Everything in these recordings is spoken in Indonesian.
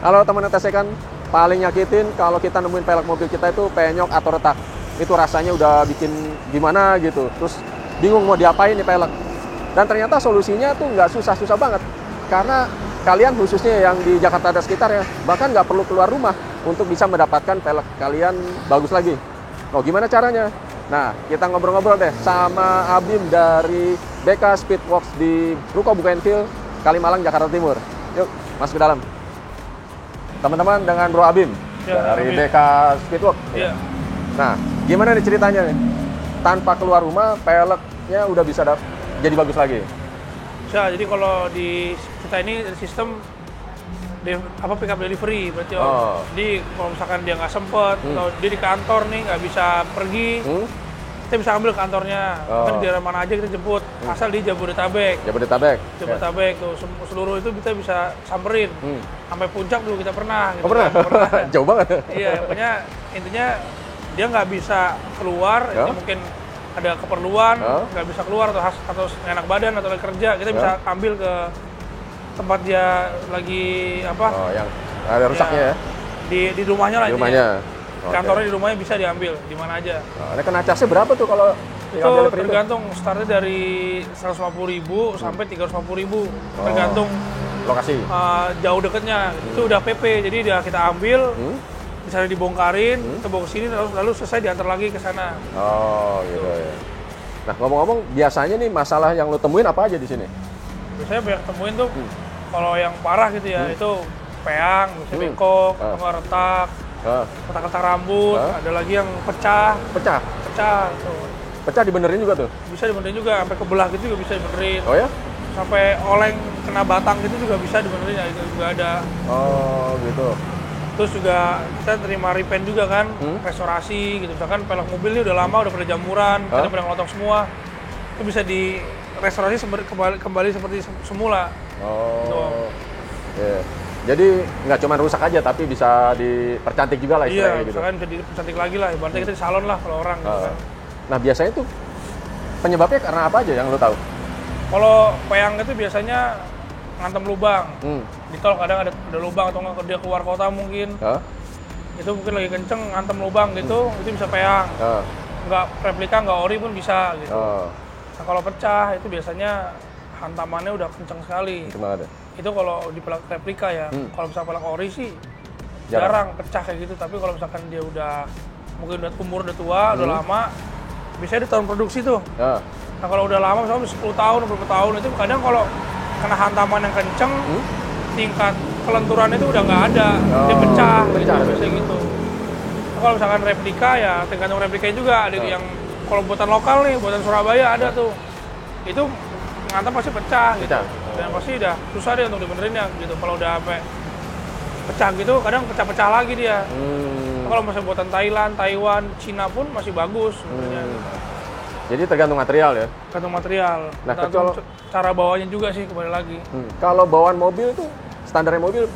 Kalau teman TC kan paling nyakitin kalau kita nemuin pelek mobil kita itu penyok atau retak. Itu rasanya udah bikin gimana gitu. Terus bingung mau diapain nih pelek. Dan ternyata solusinya tuh nggak susah-susah banget. Karena kalian khususnya yang di Jakarta dan sekitar ya, bahkan nggak perlu keluar rumah untuk bisa mendapatkan pelek kalian bagus lagi. Oh, gimana caranya? Nah, kita ngobrol-ngobrol deh sama Abim dari BK Speedworks di Ruko Bugenville, Kalimalang, Jakarta Timur. Yuk, masuk ke dalam. Teman-teman dengan Bro Abim dari Abim. BK Speedworks. Iya. Nah, gimana nih ceritanya nih? Tanpa keluar rumah, peleknya udah bisa jadi bagus lagi. Bisa, jadi kalau di kita ini sistem pick up delivery berarti Jadi kalau misalkan dia nggak sempet atau dia di kantor nih nggak bisa pergi, kita bisa ambil kantornya. Kan di daerah mana aja kita jemput, asal di Jabodetabek. Jabodetabek tuh seluruh itu kita bisa samperin. Sampai puncak dulu kita pernah. Gitu, pernah? Jauh banget. Iya, pokoknya intinya dia nggak bisa keluar, ini mungkin ada keperluan, nggak bisa keluar atau nggak enak badan atau lagi kerja, kita bisa ambil ke tempat dia lagi yang ada rusaknya ya? Di rumahnya lah. Di rumahnya. Kantornya di rumahnya bisa diambil di mana aja. Ini kena casnya berapa tuh kalau itu tergantung startnya dari 150.000 sampai 350.000 tergantung lokasi. Jauh deketnya itu udah PP, jadi udah kita ambil bisa dibongkarin, kita bawa ke sini lalu selesai diantar lagi ke sana. Oh gitu ya. Nah ngomong-ngomong biasanya nih masalah yang lo temuin apa aja di sini? Biasanya banyak temuin tuh kalau yang parah gitu ya itu peang, bisa bengkok, atau retak, retak rambut, ada lagi yang pecah tuh. Pecah dibenerin juga tuh? Bisa dibenerin juga, sampai kebelah gitu juga bisa dibenerin. Oh ya? Sampai oleng kena batang gitu juga bisa dibenerin, ya, itu juga ada. Oh gitu. Terus juga kita terima repaint juga kan, restorasi gitu. Misalkan pelek mobil ini udah lama, udah pada jamuran, kita pada ngelotok semua. Itu bisa di restorasi kembali seperti semula. Oh. Gitu. Yeah. Jadi nggak cuma rusak aja, tapi bisa dipercantik juga lah istilahnya. Iya, misalkan bisa dipercantik lagi lah. Ibaratnya kita di salon lah kalau orang gitu kan. Nah biasanya tuh penyebabnya karena apa aja yang lo tahu? Kalau peang itu biasanya ngantem lubang. Di tol kadang ada lubang atau nggak dia keluar kota mungkin. Itu mungkin lagi kenceng ngantem lubang gitu, itu bisa peang. Nggak replika, nggak ori pun bisa gitu. Nah kalau pecah itu biasanya hantamannya udah kenceng sekali. Itu kalau di pelek replika ya. Kalau misalnya pelek ori sih jarang pecah kayak gitu. Tapi kalau misalkan dia udah mungkin udah umur udah tua, udah lama, biasanya di tahun produksi tuh. Nah kalau udah lama misalnya 10 tahun, beberapa tahun itu kadang kalau kena hantaman yang kenceng, tingkat kelenturan itu udah nggak ada, dia pecah gitu, biasanya gitu. Nah, kalau misalkan replika ya tergantung replikanya juga. Ada yang kalau buatan lokal nih, buatan Surabaya ada tuh, itu ngantem pasti pecah gitu. Dan pasti udah susah deh untuk dibenerin ya gitu. Kalau udah sampai pecah gitu, kadang pecah-pecah lagi dia. Kalau misalnya buatan Thailand, Taiwan, Cina pun masih bagus sebenarnya. Jadi tergantung material ya? Tergantung material. Nah, tergantung cara bawanya juga sih kembali lagi. Kalau bawaan mobil itu, standarnya mobil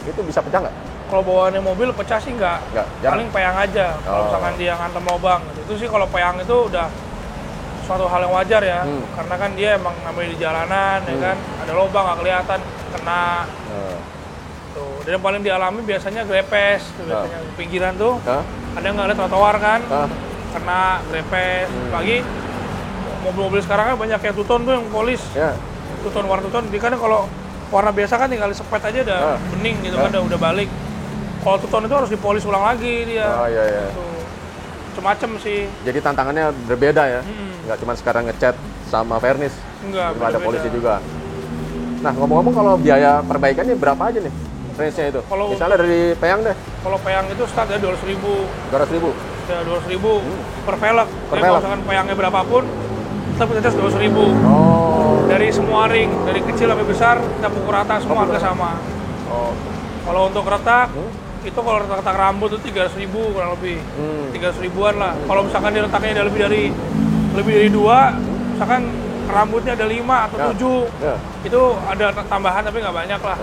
itu bisa pecah nggak? Kalau bawaannya mobil pecah sih nggak. Paling peang aja. Kalau misalkan dia ngantem lubang gitu. Itu sih kalau peang itu udah suatu hal yang wajar ya. Karena kan dia emang namanya di jalanan ya kan. Ada lubang nggak kelihatan, kena. Tuh. Dan yang paling dialami biasanya grepes. Tuh, biasanya di pinggiran tuh. Ada nggak lihat trotoar kan. Kena grepes. Lagi mobil-mobil sekarang kan banyak yang tuton tuh yang polis. Tuton warna tuton. Dia kan kalau warna biasa kan tinggal sepet aja udah bening gitu kan udah balik. Kalau tuton itu harus dipolis ulang lagi dia. Gitu. Macem-macem sih. Jadi tantangannya berbeda ya? Nggak cuma sekarang ngecat sama vernis. Enggak, ada polisi juga. Nah ngomong-ngomong kalau biaya perbaikannya berapa aja nih? Range-nya itu? Misalnya dari peang deh. Kalau peang itu start ya 200.000. 200.000? Ya 200.000 per velg. Kalau misalkan peangnya berapapun, kita punya tes 200.000. Dari semua ring, dari kecil sampai besar, kita pukul rata semua harga sama. Kalau untuk retak, itu kalau retak rambut itu 300.000 kurang lebih. 300.000-an lah. Kalau misalkan dia retaknya ada lebih dari 2, misalkan rambutnya ada 5 atau 7, itu ada tambahan tapi nggak banyak lah.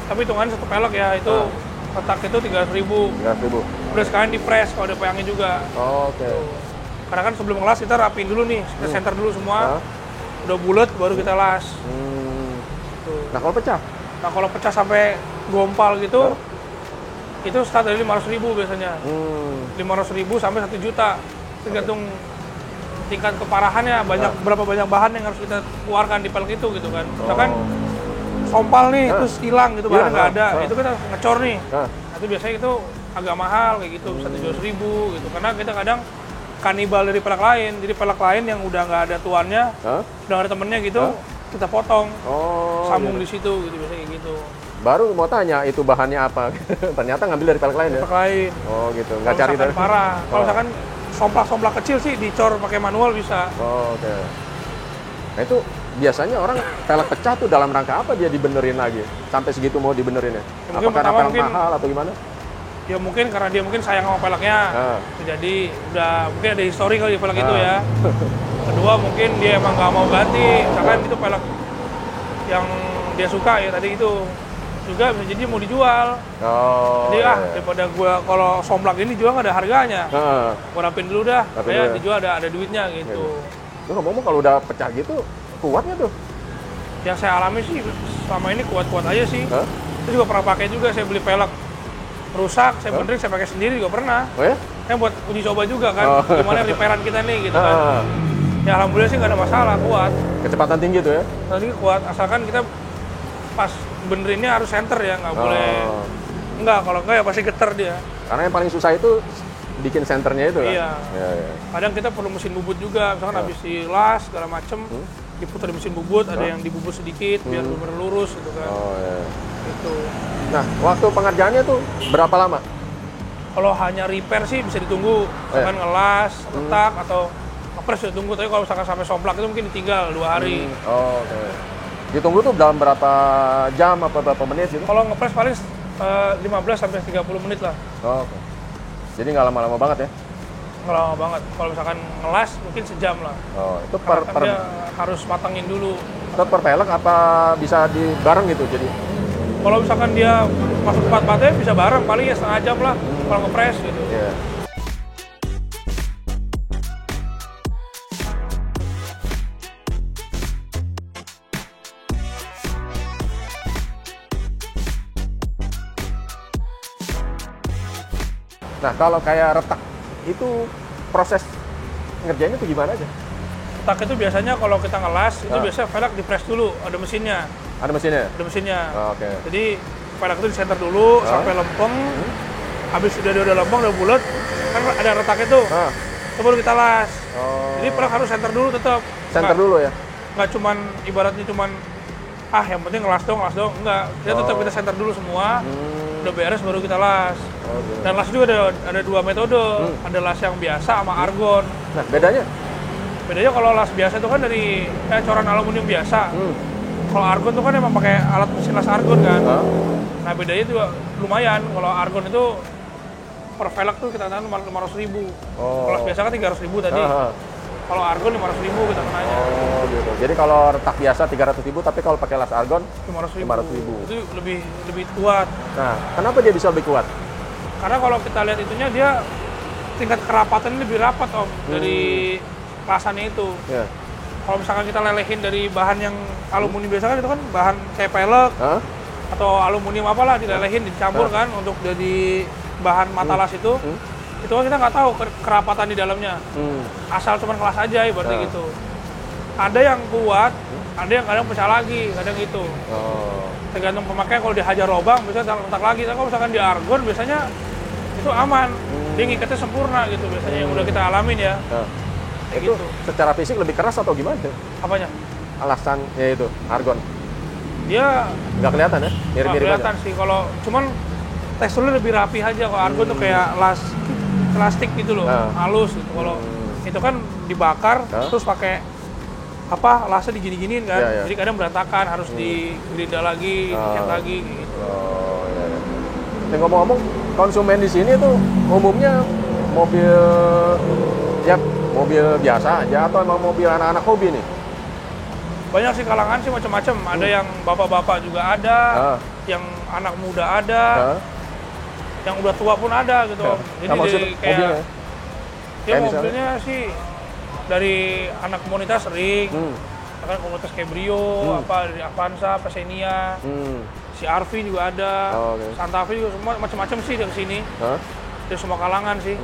Tapi hitungannya satu pelek ya, itu retak itu 300.000. Udah sekalian di press kalau ada peangnya juga. Karena kan sebelum ngelas kita rapiin dulu nih, kita center dulu semua. Udah bulat baru kita las. Nah kalau pecah? Nah kalau pecah sampai gompal gitu, itu start dari 500.000 biasanya. 500.000 sampai 1 juta, tergantung tingkat keparahannya. Berapa banyak bahan yang harus kita keluarkan di pelek itu gitu kan. Misalkan sompal nih, terus hilang gitu, bahan nggak ada, itu kita ngecor nih. Nah, itu biasanya itu agak mahal kayak gitu, 100.000 gitu. Karena kita kadang kanibal dari pelek lain, jadi pelek lain yang udah nggak ada tuannya, udah nggak ada temennya gitu, kita potong, sambung di situ gitu, biasanya kayak gitu. Baru mau tanya itu bahannya apa, ternyata ngambil dari pelek lain ya? Pelek lain. Oh gitu, nggak cari dari... parah. Kalau misalkan somplak-somplak kecil sih dicor pakai manual bisa. Oke. Nah itu biasanya orang pelek pecah tuh dalam rangka apa dia dibenerin lagi? Sampai segitu mau dibenerin ya? Apa karena pelek mahal atau gimana? Ya mungkin karena dia mungkin sayang sama peleknya. Jadi udah mungkin ada histori kali di pelek itu ya. Kedua mungkin dia emang nggak mau ganti. Misalkan itu pelek yang dia suka ya tadi itu. Juga bisa jadi mau dijual. Jadi daripada gua kalau somplak ini jual nggak ada harganya. Gua rapin dulu dah. Kayak dijual ada duitnya gitu. Lu ngomong kalau udah pecah gitu kuatnya tuh? Yang saya alami sih selama ini kuat-kuat aja sih. Itu juga pernah pakai juga, saya beli pelek rusak, saya benerin, saya pakai sendiri juga pernah. Oh ya? Saya buat uji coba juga kan, gimana repairan kita nih gitu kan. Ya alhamdulillah sih nggak ada masalah, kuat. Kecepatan tinggi tuh ya? Tadi kuat, asalkan kita pas benerinnya harus center ya, nggak boleh. Enggak, kalau enggak ya pasti getar dia. Karena yang paling susah itu bikin senternya itu kan? Iya. Kadang kita perlu mesin bubut juga, misalkan habis dilas segala macem, diputar di mesin bubut, ada yang dibubut sedikit biar benar-benar lurus gitu kan. Gitu. Nah, waktu pengerjaannya tuh berapa lama? Kalau hanya repair sih bisa ditunggu, misalkan ngelas, retak atau ngepres bisa tunggu. Tapi kalau misalkan sampai somplak itu mungkin ditinggal 2 hari. Ditunggu tuh dalam berapa jam apa berapa menit gitu? Kalau ngepres paling 15 sampai 30 menit lah. Jadi nggak lama-lama banget ya? Nggak lama banget. Kalau misalkan ngelas mungkin sejam lah. Itu per dia harus matangin dulu. Itu per pelek apa bisa di bareng gitu jadi? Kalau misalkan dia masuk part-partnya bisa bareng, paling ya setengah jam lah kalau ngepres gitu. Nah, kalau kayak retak, itu proses ngerjainnya tuh gimana aja? Retak itu biasanya kalau kita ngelas, itu biasanya velg di-press dulu, ada mesinnya. Ada mesinnya? Ada mesinnya. Jadi velg itu di-center dulu sampai lempeng. Habis udah lempeng, udah bulat, kan ada retaknya tuh. Itu baru kita las. Jadi velg harus center dulu tetap. Center dulu ya? Nggak cuman, ibaratnya cuman, yang penting ngelas dong. Enggak. Kita tetap kita center dulu semua. Udah beres baru kita las. Dan las juga ada 2 metode. Ada las yang biasa sama argon. Nah, bedanya? Bedanya kalau las biasa itu kan dari coran aluminium biasa. Kalau argon itu kan emang pakai alat mesin las argon kan. Nah bedanya juga lumayan. Kalau argon itu per velg tuh kita kenanya 500.000. Kalau las biasa kan 300.000 tadi. Kalau argon 500.000 kita kenanya. Gitu. Jadi kalau retak biasa 300.000, tapi kalau pakai las argon 500.000. Itu lebih kuat. Nah, kenapa dia bisa lebih kuat? Karena kalau kita lihat itunya dia tingkat kerapatan lebih rapat dari lasannya itu. Kalau misalkan kita lelehin dari bahan yang aluminium biasa kan itu kan bahan kayak pelek atau aluminium apalah dilelehin dicampur kan untuk jadi bahan mata las itu kan kita nggak tahu kerapatan di dalamnya. Asal cuma kelas aja ibaratnya gitu. Ada yang kuat, ada yang kadang pecah lagi, kadang gitu. Tergantung pemakaian, kalau dihajar lubang biasanya letak lagi. Tapi kalau misalkan di argon biasanya itu aman, dia ngikatnya sempurna gitu biasanya yang udah kita alamin ya. Itu gitu. Secara fisik lebih keras atau gimana? Apanya? Alasannya itu, argon. Dia nggak kelihatan ya? Mirip-mirip kelihatan aja sih, kalau cuman teksturnya lebih rapi aja. Kalau argon tuh kayak las plastik gitu loh, halus gitu. Kalau itu kan dibakar terus pakai lasnya digini-giniin kan. Jadi kadang berantakan, harus digerinda lagi, dicat lagi gitu. Ngomong-ngomong, konsumen di sini tuh umumnya mobil biasa aja atau emang mobil anak-anak hobi nih? Banyak sih kalangan sih macam-macam. Ada yang bapak-bapak juga ada, yang anak muda ada, yang udah tua pun ada gitu. Jadi kayak mobilnya sih dari anak komunitas sering, kan komunitas kayak Brio, dari Avanza, Xenia, CR-V juga ada, Santa Fe juga, semua macam-macam sih dari sini. Dari semua kalangan sih.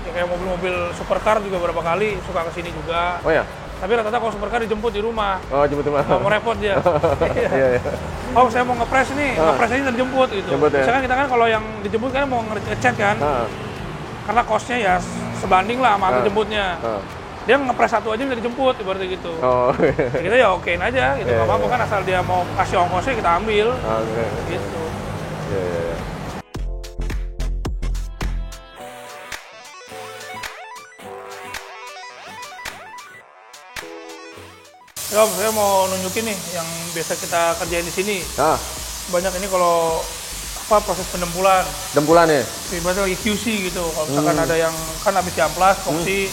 Ya, kayak mobil-mobil supercar juga beberapa kali suka ke sini juga. Oh ya? Tapi rata-rata kalau supercar dijemput di rumah. Oh, jemput di rumah. Nggak mau repot dia. Iya. Oh, saya mau ngepres nih, ngepres aja dan dijemput gitu. Jemput, ya? Misalkan kita kan kalau yang dijemput kan mau ngecat kan. Karena cost-nya ya sebanding lah sama jemputnya. Dia ngepres satu aja bisa dijemput, ibaratnya gitu. Ya, kita ya okein aja gitu, nggak apa-apa kan, asal dia mau kasih ongkosnya kita ambil. Gitu. Ya, saya mau nunjukin nih yang biasa kita kerjain di sini. Banyak ini kalau proses pendempulan. Dempulan ya? Ibaratnya lagi QC gitu. Kalau misalkan ada yang kan habis diamplas, epoxy,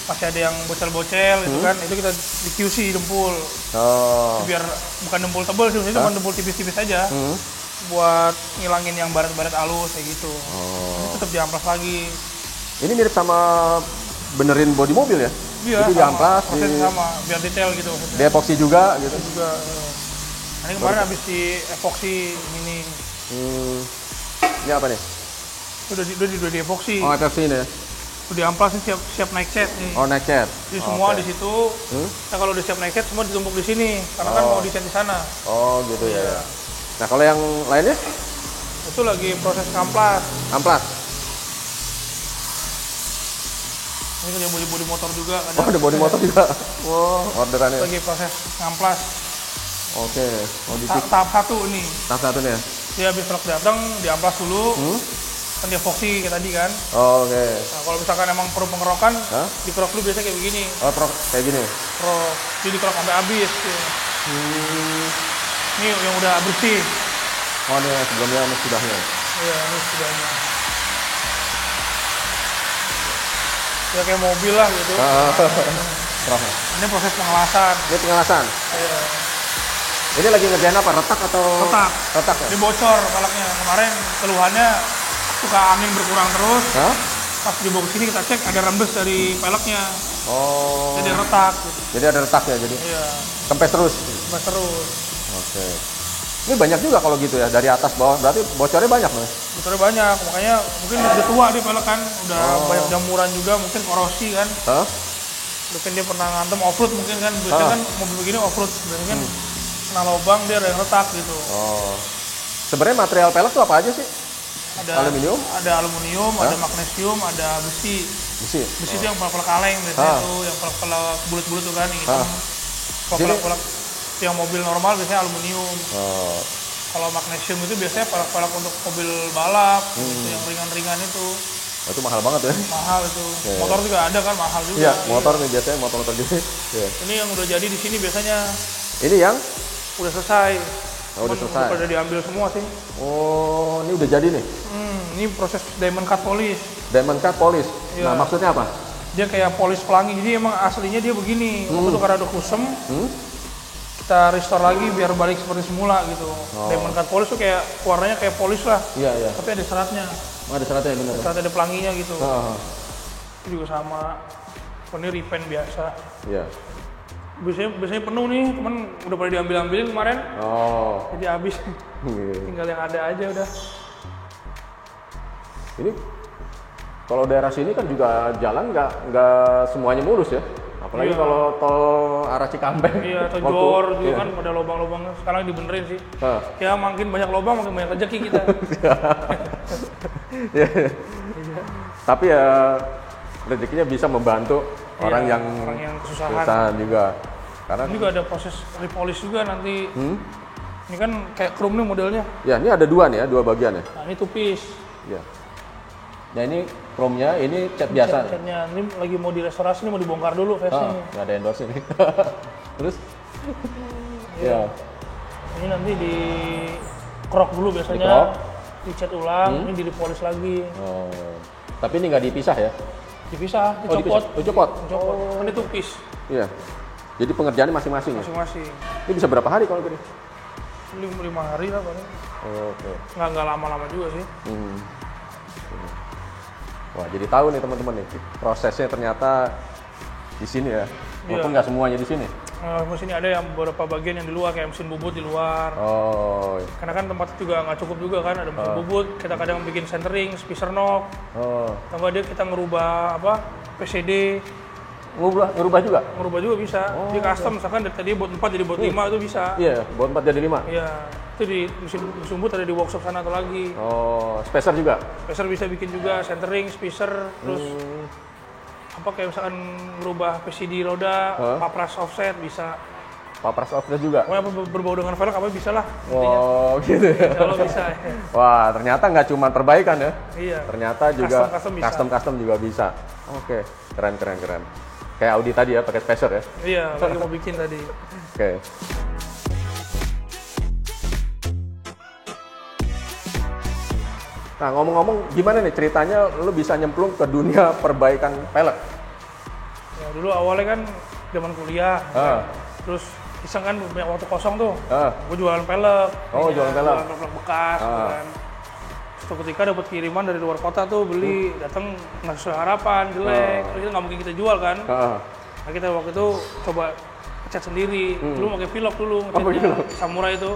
masih ada yang bocel-bocel gitu kan, itu kita di QC dempul. Biar bukan dempul tebal sih, itu cuma dempul tipis-tipis aja. Buat ngilangin yang baret-baret halus kayak gitu. Ini tetap diamplas lagi. Ini mirip sama benerin bodi mobil ya? Iya, jadi diamplas, sama, biar detail gitu. Di epoxy juga gitu? Juga. Nah, ini kemarin habis di epoxy ini. Ini apa nih? Udah di epoxy. Oh, epoxy ini ya? Udah diamplas nih, siap naik cat nih. Oh, naik cat. Jadi semua di situ. Nah, kalau udah siap naik cat semua ditumpuk di sini, karena kan mau di cat di sana. Oh, gitu ya. Nah, kalau yang lainnya? Itu lagi proses amplas. Amplas. Ini ada bodi motor juga. Oh, ada bodi motor juga. Wow, orderannya. Lagi proses ngamplas. Oke. Tahap 1 nih. Tahap 1 nih ya? Dia habis truk datang, diamplas dulu. Kan dia epoxy kayak tadi kan. Oke. Nah, kalau misalkan emang perlu pengerokan, dikerok dulu biasanya kayak begini. Oh, kayak gini? Kerok. Jadi dikerok sampai habis. Ini yang udah bersih. Oh, ini sebelumnya ini sudahnya? Iya, ini sudahnya. Ya kayak mobil lah gitu. Ini proses pengelasan. Ini pengelasan? Iya. Ini lagi ngerjain apa? Retak atau? Retak ya? Ini bocor peleknya. Kemarin keluhannya suka angin berkurang terus. Pas dibawa ke sini kita cek ada rembes dari peleknya. Oh. Jadi retak. Gitu. Jadi ada retak ya? Jadi? Iya. Kempes terus? Kempes terus. Oke. Ini banyak juga kalau gitu ya, dari atas bawah, berarti bocornya banyak nih? Bocornya banyak, makanya mungkin udah tua dia pelek kan, udah banyak jamuran juga, mungkin korosi kan. Mungkin dia pernah ngantem off-road mungkin kan, biasanya kan mobil begini off-road, biasanya kan kena lubang dia ada yang retak gitu. Sebenarnya material pelek itu apa aja sih? Ada aluminium? Ada aluminium, ada magnesium, ada besi. Besi itu yang pelek kaleng biasanya tuh, yang pelek bulat-bulat tuh kan, hitam. Pelek yang mobil normal biasanya aluminium. Kalau magnesium itu biasanya pelek untuk mobil balap, gitu, yang ringan-ringan itu. Itu mahal banget ya? Mahal itu. Motor juga ada kan, mahal juga. Iya, motor nih biasanya, motor-motor gini. Ini yang udah jadi di sini biasanya. Ini yang? Udah selesai. Udah selesai. Udah diambil semua sih. Oh, ini udah jadi nih? Ini proses diamond cut polish. Diamond cut polish? Nah, maksudnya apa? Dia kayak polish pelangi, jadi emang aslinya dia begini. Waktu itu karena ada kusem, kita restore lagi biar balik seperti semula gitu. Diamond cut polish tuh kayak warnanya kayak polish lah. Iya. Tapi ada seratnya. Ada seratnya benar. Seratnya ada pelanginya gitu. Itu juga sama. Ini repaint biasa. Iya. Biasanya penuh nih, cuman udah pada diambil-ambilin kemarin. Jadi habis. Tinggal yang ada aja udah. Ini kalau daerah sini kan juga jalan nggak semuanya mulus ya. Apalagi kalau tol arah Cikampek. Iya, atau Jor juga kan pada lubang-lubang. Sekarang dibenerin sih. Ya makin banyak lubang makin banyak rezeki kita. Tapi ya rezekinya bisa membantu orang yang kesusahan juga. Karena ini juga ada proses repolish juga nanti. Ini kan kayak chrome nih modelnya. Ya, ini ada dua nih ya, dua bagian ya. Nah, ini tupis. Ya. Nah, ini chrome-nya, ini cat biasa. Catnya ini lagi mau direstorasi, ini mau dibongkar dulu face-nya. Nggak ada endorse ini. Terus? Ya. Ini nanti di krok dulu biasanya. Dicat ulang, ini di-polish lagi. Tapi ini nggak dipisah ya? Dipisah, dicopot. Dicopot? Kan itu tupis. Iya. Jadi pengerjaannya masing-masing ya? Masing-masing. Ini bisa berapa hari kalau gini? 5 hari lah paling. Oke. Nggak lama-lama juga sih. Wah, jadi tahu nih teman-teman nih, prosesnya ternyata di sini ya. Walaupun nggak semuanya di sini. Mesin ini ada yang beberapa bagian yang di luar, kayak mesin bubut di luar. Oh. Karena kan tempat juga nggak cukup juga kan, ada mesin bubut, kita kadang bikin centering, spacer knock. Atau dia kita ngerubah PCD. Ngerubah juga? Ngerubah juga bisa. Di custom, misalkan dari tadi buat 4 jadi buat 5 itu bisa. Iya, buat 4 jadi 5? Iya. Itu di mesin bubut ada di workshop sana atau lagi. Oh, spacer juga? Spacer bisa bikin juga, centering, spacer, terus kayak misalkan merubah PCD roda, papras offset bisa. Papras offset juga? Pokoknya berbau dengan velg apa bisa lah. Oh, gitu ya? Kalau bisa. Wah, ternyata nggak cuma perbaikan ya? Iya. Ternyata juga custom juga bisa. Oke, keren. Kayak Audi tadi ya, pakai spacer ya? Iya, lagi mau bikin tadi. Oke. Nah, ngomong-ngomong, gimana nih ceritanya lu bisa nyemplung ke dunia perbaikan pelek? Ya, dulu awalnya kan zaman kuliah, kan? Terus iseng kan banyak waktu kosong tuh, gue jualan pelek. Jualan pelek? Jualan pelek bekas, gitu kan. Suatu ketika dapat kiriman dari luar kota tuh, beli, datang nggak sesuai harapan, jelek, terus nggak mungkin kita jual kan. Nah, kita waktu itu coba cat sendiri, dulu pakai Velok dulu, Samurai itu.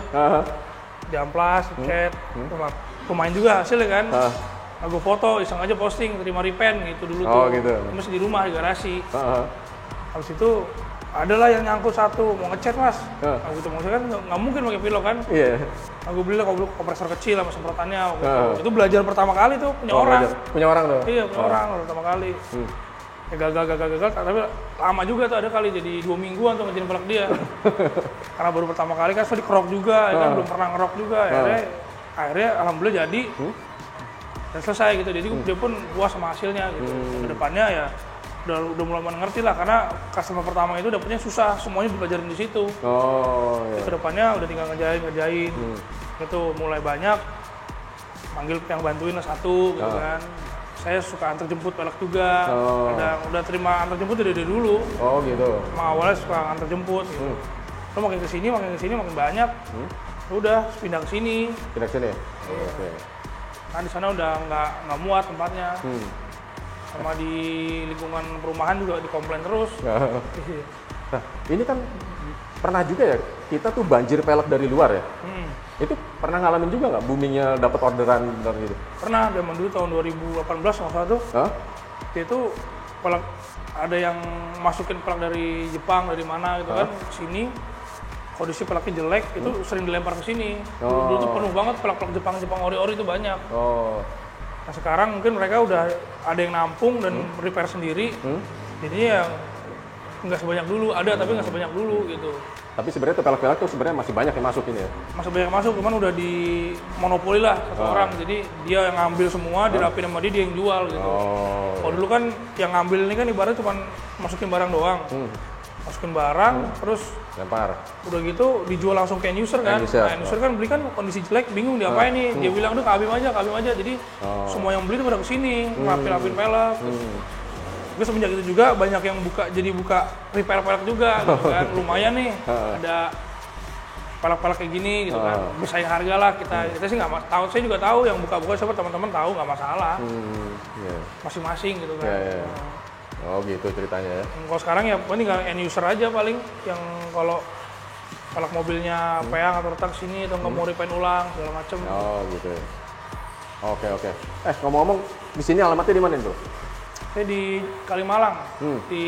Di amplas, cat, lumayan juga hasilnya kan. Nah, gue foto, iseng aja posting, terima repaint gitu dulu tuh. Gitu. Masih di rumah, di garasi. Habis itu, adalah yang nyangkut satu, mau ngecat mas. Nah, gitu, maksudnya kan nggak mungkin pakai Velok kan. Iya. Nah, gue beli lah kompresor kecil sama semprotannya. Itu belajar pertama kali tuh, punya orang. Punya orang tuh? Iya, punya orang pertama kali. Ya gagal, tapi lama juga tuh, ada kali jadi 2 mingguan tuh ngerjain pelek dia. Karena baru pertama kali kan, so dikerok juga, ya kan belum pernah ngerok juga. Akhirnya alhamdulillah jadi, dan selesai gitu. Jadi dia pun puas sama hasilnya gitu. Kedepannya ya udah mulai ngerti lah, karena customer pertama itu dapetnya susah, semuanya dipelajarin di situ. Kedepannya udah tinggal ngerjain. Itu mulai banyak, manggil yang bantuin lah satu gitu kan. Saya suka antar jemput pelek juga, udah terima antar jemput dari dulu. Oh gitu. Awalnya suka antar jemput gitu. Lo makin kesini makin banyak. Udah pindah ke sini. Pindah ke sini. Oke. Nah di sana udah nggak muat tempatnya. Sama di lingkungan perumahan juga dikomplain terus. Nah, ini kan pernah juga ya kita tuh banjir pelek dari luar ya. Itu pernah ngalamin juga nggak boomingnya dapat orderan dari gitu? Pernah, zaman dulu tahun 2018 nggak salah tuh. Itu pelek ada yang masukin pelek dari Jepang, dari mana gitu kan, sini. Kondisi peleknya jelek, itu sering dilempar ke sini. Dulu tuh penuh banget pelek-pelek Jepang ori-ori itu banyak. Nah sekarang mungkin mereka udah ada yang nampung dan repair sendiri. Jadinya ya nggak sebanyak dulu, ada tapi nggak sebanyak dulu gitu. Tapi sebenarnya pelek-pelek tuh sebenarnya masih banyak yang masuk ini ya? Masih banyak masuk, cuman udah di monopoli lah satu orang. Jadi dia yang ngambil semua, dirapin sama dia yang jual gitu. Kalau dulu kan yang ngambil ini kan ibaratnya cuma masukin barang doang. Masukin barang, terus lempar. Udah gitu dijual langsung ke end user kan. End user kan beli kan kondisi jelek, bingung diapain nih. Dia bilang, kabim aja. Jadi semua yang beli tuh pada kesini, rapin pelek. Gue semenjak itu juga banyak yang buka repair pelek juga gitu kan. Lumayan nih, ada pelek-pelek kayak gini gitu kan. Bersaing harga lah kita sih nggak tahu. Saya juga tahu yang buka-buka siapa teman-teman tahu nggak masalah. Masing-masing gitu kan. Oh gitu ceritanya ya. Kalau sekarang ya tinggal end user aja paling yang kalau pelek mobilnya peyang atau retak sini atau nggak mau repaint ulang segala macem. Oh gitu. Oke. Ngomong-ngomong di sini alamatnya di mana itu? Saya di Kalimalang, di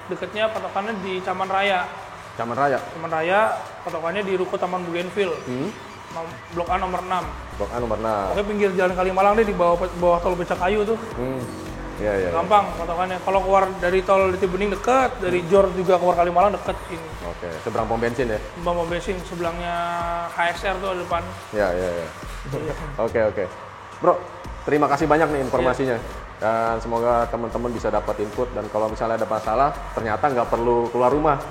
dekatnya patokannya di Caman Raya. Caman Raya, patokannya di Ruko Taman Bougainville, Blok A nomor 6. Blok A nomor 6. Oke, pinggir jalan Kalimalang deh di bawah tol Becakayu tuh. Iya. Gampang patokannya. Kalau keluar dari tol Jati Bening dekat, dari Jor juga keluar Kalimalang dekat sini. Oke, seberang pom bensin ya? Seberang pom bensin, sebelahnya HSR tuh di depan. Iya. Oke. Bro, terima kasih banyak nih informasinya. Dan semoga teman-teman bisa dapat input, dan kalau misalnya ada masalah ternyata nggak perlu keluar rumah,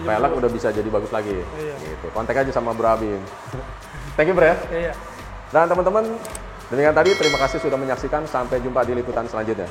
pelek udah bisa jadi bagus lagi. Gitu. Kontak aja sama Bro Abim. Thank you bro ya. Dan teman-teman, demikian tadi, terima kasih sudah menyaksikan, sampai jumpa di liputan selanjutnya.